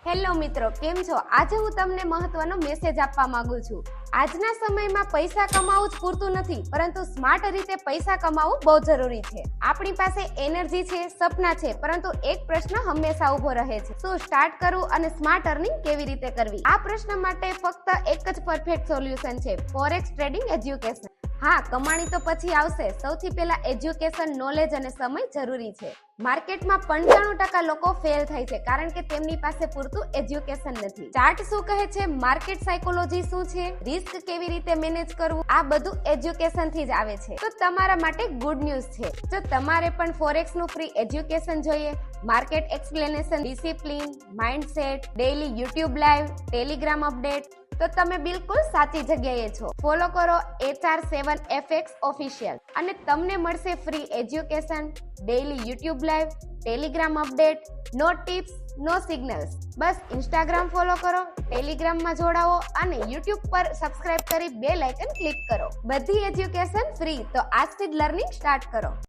Hello મિત્રો, કેમ છો? આજે હું તમને મહત્વનો મેસેજ આપવા માંગુ છું. આજના સમયમાં પૈસા કમાવું જ પૂરતું નથી, પરંતુ સ્માર્ટ રીતે પૈસા કમાવું બહુ જરૂરી છે. આપણી પાસે એનર્જી છે, સપના છે, પરંતુ એક પ્રશ્ન હંમેશા ઉભો રહે છે: શું સ્ટાર્ટ કરવું અને સ્માર્ટ અર્નિંગ કેવી રીતે કરવી? આ પ્રશ્ન માટે ફક્ત એક જ પરફેક્ટ સોલ્યુશન છે: ફોરેક્સ ટ્રેડિંગ એજ્યુકેશન. હા, કમાણી તો પછી આવશે. સૌથી પહેલા એજ્યુકેશન, નોલેજ અને સમય જરૂરી છે. માર્કેટમાં 95% લોકો ફેલ થાય છે કારણ કે તેમની પાસે પૂરતું એજ્યુકેશન નથી. ચાર્ટ શું કહે છે, માર્કેટ સાયકોલોજી શું છે, રિસ્ક કેવી રીતે મેનેજ કરવું, આ બધું એજ્યુકેશન થી જ આવે છે. તો તમારા માટે ગુડ ન્યૂઝ છે. જો તમારે પણ ફોરેક્સ નું ફ્રી એજ્યુકેશન જોઈએ, market explanation, discipline, mindset, daily YouTube live, Telegram update, તો તમે બિલકુલ સાચી જગ્યાએ છો. ફોલો કરો HR7FX ઓફિશિયલ અને તમને મળશે free education, daily YouTube live, Telegram update, no tips, no signals. બસ ઇન્સ્ટાગ્રામ ફોલો કરો, ટેલિગ્રામમાં જોડાઓ અને યુટ્યુબ પર સબસ્ક્રાઇબ કરી બેલ આઇકન ક્લિક કરો. બધી એજ્યુકેશન ફ્રી, તો આજથી જ લર્નિંગ સ્ટાર્ટ કરો.